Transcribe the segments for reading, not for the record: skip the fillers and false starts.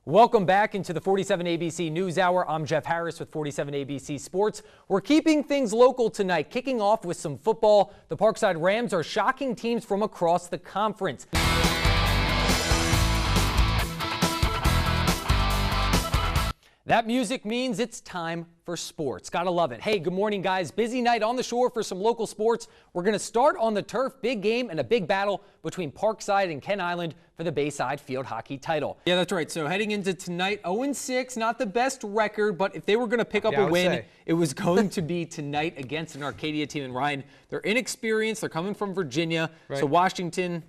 Welcome back into the 47 ABC News Hour. I'm Geoff Harris with 47 ABC Sports. We're keeping things local tonight, kicking off with some football. The Parkside Rams are shocking teams from across the conference. That music means it's time for sports. Gotta love it. Hey, good morning, guys. Busy night on the shore for some local sports. We're going to start on the turf. Big game and a big battle between Parkside and Kent Island for the Bayside field hockey title. Yeah, that's right. So heading into tonight, 0-6, not the best record, but if they were going to pick up a win, it was going to be tonight against an Arcadia team. And Ryan, they're inexperienced. They're coming from Virginia. Right. So Washington,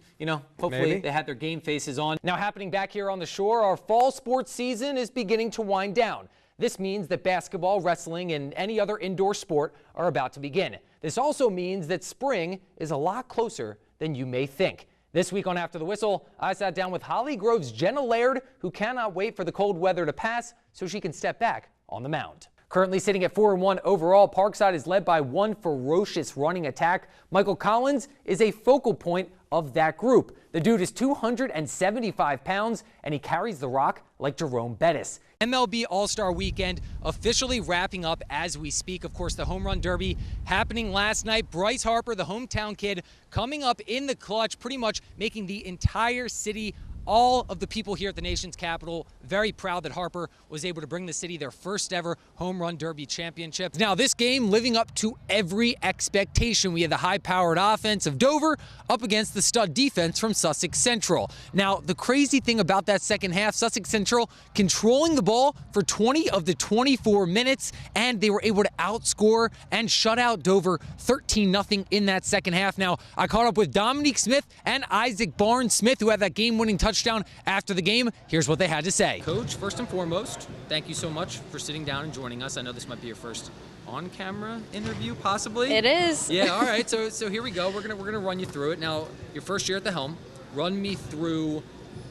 hopefully they had their game faces on. Now happening back here on the shore, our fall sports season is beginning to wind down. This means that basketball, wrestling, and any other indoor sport are about to begin. This also means that spring is a lot closer than you may think. This week on After the Whistle, I sat down with Holly Grove's Jenna Laird, who cannot wait for the cold weather to pass so she can step back on the mound. Currently sitting at 4-1 overall, Parkside is led by one ferocious running attack. Michael Collins is a focal point of that group. The dude is 275 pounds, and he carries the rock like Jerome Bettis. MLB All-Star Weekend officially wrapping up as we speak. Of course, the Home Run Derby happening last night. Bryce Harper, the hometown kid, coming up in the clutch, pretty much making the entire city, all of the people here at the nation's capital, very proud that Harper was able to bring the city their first ever Home Run Derby championship. Now, this game living up to every expectation. We had the high-powered offense of Dover up against the stud defense from Sussex Central. Now, the crazy thing about that second half, Sussex Central controlling the ball for 20 of the 24 minutes, and they were able to outscore and shut out Dover 13-0 in that second half. Now, I caught up with Dominique Smith and Isaac Barnes-Smith, who had that game-winning touchdown after the game. Here's what they had to say. Coach, first and foremost, thank you so much for sitting down and joining us. I know this might be your first on-camera interview, possibly. It is. Yeah, all right. So here we go. We're gonna run you through it. Now, your first year at the helm. Run me through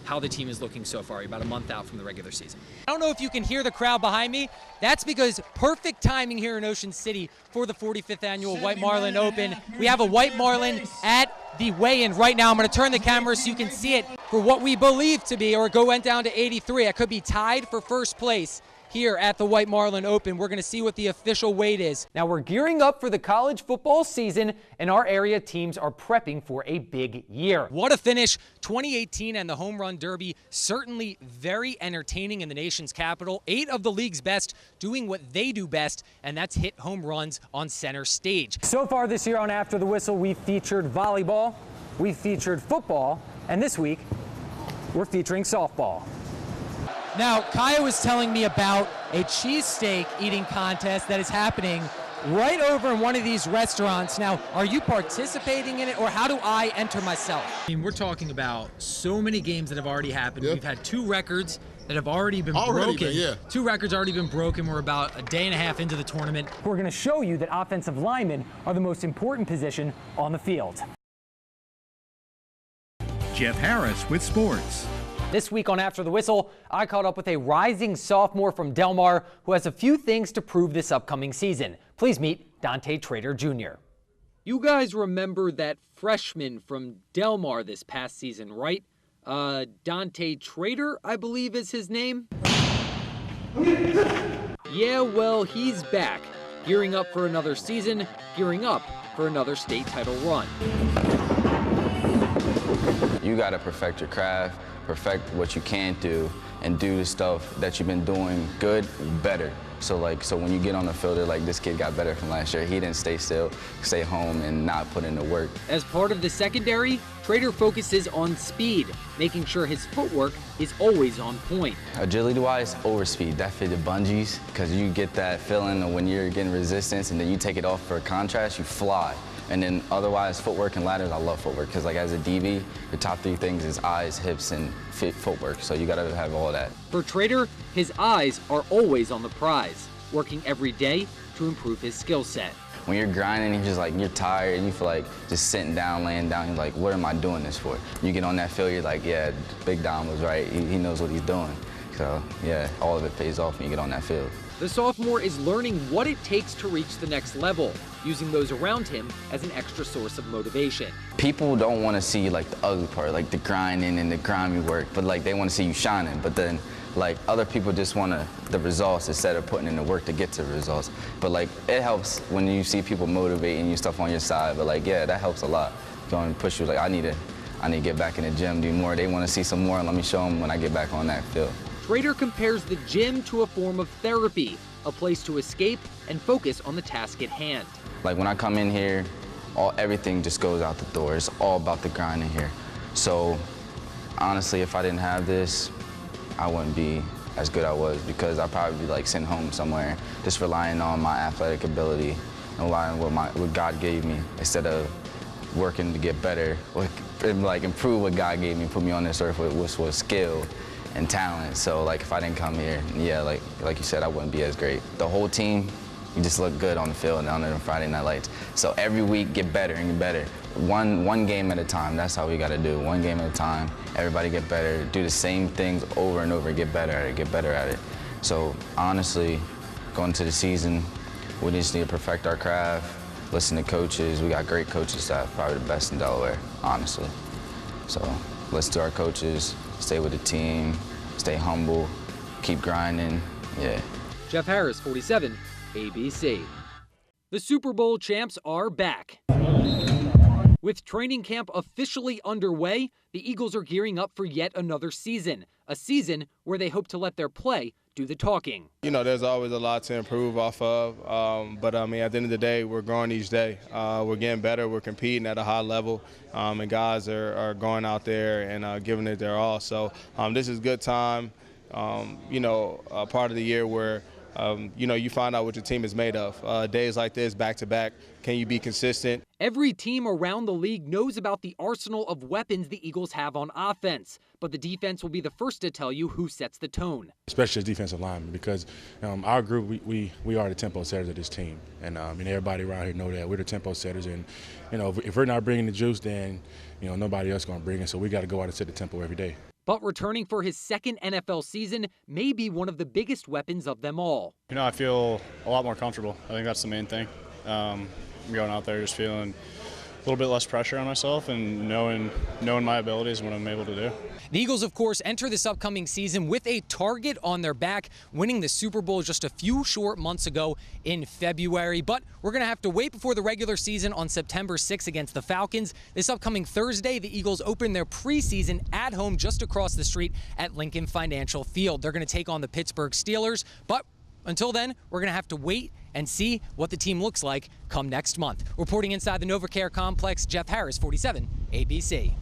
how the team is looking so far. You're about a month out from the regular season. I don't know if you can hear the crowd behind me. That's because perfect timing here in Ocean City for the 45th annual White Marlin Open. We have a White Marlin at the weigh-in right now. I'm going to turn the camera so you can see it for what we believe to be, or went down to 83. I could be tied for first place here at the White Marlin Open. We're going to see what the official weight is. Now we're gearing up for the college football season, and our area teams are prepping for a big year. What a finish. 2018 and the Home Run Derby, certainly very entertaining in the nation's capital. 8 of the league's best doing what they do best, and that's hit home runs on center stage. So far this year on After the Whistle, we've featured volleyball, we've featured football, and this week we're featuring softball. Now, Kaya was telling me about a cheesesteak eating contest that is happening right over in one of these restaurants. Now, are you participating in it, or how do I enter myself? I mean, we're talking about so many games that have already happened. Yep. We've had 2 records that have already been broken. 2 records already been broken. We're about a day and a half into the tournament. We're going to show you that offensive linemen are the most important position on the field. Geoff Harris with sports. This week on After the Whistle, I caught up with a rising sophomore from Del Mar who has a few things to prove this upcoming season. Please meet Dante Trader Jr. You guys remember that freshman from Del Mar this past season, right? Dante Trader, I believe is his name. Yeah, well, he's back, gearing up for another season, gearing up for another state title run. You got to perfect your craft, perfect what you can't do, and do the stuff that you've been doing good, better. So when you get on the field, they're like, this kid got better from last year. He didn't stay still, stay home, and not put in the work. As part of the secondary, Trader focuses on speed, making sure his footwork is always on point. Agility-wise, overspeed. That fit the bungees, because you get that feeling of when you're getting resistance, and then you take it off for a contrast, you fly. And then otherwise, footwork and ladders, I love footwork, because as a DB, the top 3 things is eyes, hips, and footwork. So you gotta have all that. For Trader, his eyes are always on the prize, working every day to improve his skill set. When you're grinding, you're tired, and you feel like just sitting down, laying down, you're like, what am I doing this for? You get on that field, you're like, yeah, Big Dom was right. He knows what he's doing. So yeah, all of it pays off when you get on that field. The sophomore is learning what it takes to reach the next level, using those around him as an extra source of motivation. People don't want to see the ugly part, the grinding and the grimy work, but they want to see you shining. But then Like, other people just want the results instead of putting in the work to get to the results. But, like, it helps when you see people motivating you, stuff on your side. But, like, yeah, that helps a lot. Going to push you, like, I need to get back in the gym, do more. They want to see some more, and let me show them when I get back on that field. Trader compares the gym to a form of therapy, a place to escape and focus on the task at hand. Like, when I come in here, everything just goes out the door. It's all about the grind in here. So, honestly, if I didn't have this, I wouldn't be as good as I was, because I'd probably be like sitting home somewhere, just relying on my athletic ability and relying on what God gave me, instead of working to get better, like improve what God gave me, put me on this earth with, which was skill and talent. So, like, if I didn't come here, yeah, like you said, I wouldn't be as great. The whole team, you just look good on the field and on the Friday Night Lights. So every week, get better and get better. One game at a time. That's how we got to do. One game at a time. Everybody get better. Do the same things over and over. Get better at it. Get better at it. So honestly, going into the season, we just need to perfect our craft. Listen to coaches. We got great coaching staff, probably the best in Delaware, honestly. So listen to our coaches. Stay with the team. Stay humble. Keep grinding. Yeah. Geoff Harris, 47, ABC. The Super Bowl champs are back. With training camp officially underway, the Eagles are gearing up for yet another season, a season where they hope to let their play do the talking. You know, there's always a lot to improve off of, but I mean, at the end of the day, we're growing each day. We're getting better, we're competing at a high level, and guys are going out there and giving it their all. So this is a good time, you know, a part of the year where you know, you find out what your team is made of. Days like this, back-to-back, can you be consistent? Every team around the league knows about the arsenal of weapons the Eagles have on offense, but the defense will be the first to tell you who sets the tone. Especially as defensive linemen, because our group, we are the tempo setters of this team. And everybody around here know that. We're the tempo setters, and, you know, if we're not bringing the juice, then, you know, nobody else is going to bring it, so we got to go out and set the tempo every day. But returning for his second NFL season may be one of the biggest weapons of them all. You know, I feel a lot more comfortable. I think that's the main thing. Going out there just feeling a little bit less pressure on myself and knowing my abilities and what I'm able to do. The Eagles, of course, enter this upcoming season with a target on their back, winning the Super Bowl just a few short months ago in February. But we're going to have to wait before the regular season on September 6th against the Falcons. This upcoming Thursday, the Eagles open their preseason at home just across the street at Lincoln Financial Field. They're going to take on the Pittsburgh Steelers. But until then, we're going to have to wait and see what the team looks like come next month. Reporting inside the NovaCare complex, Geoff Harris, 47, ABC.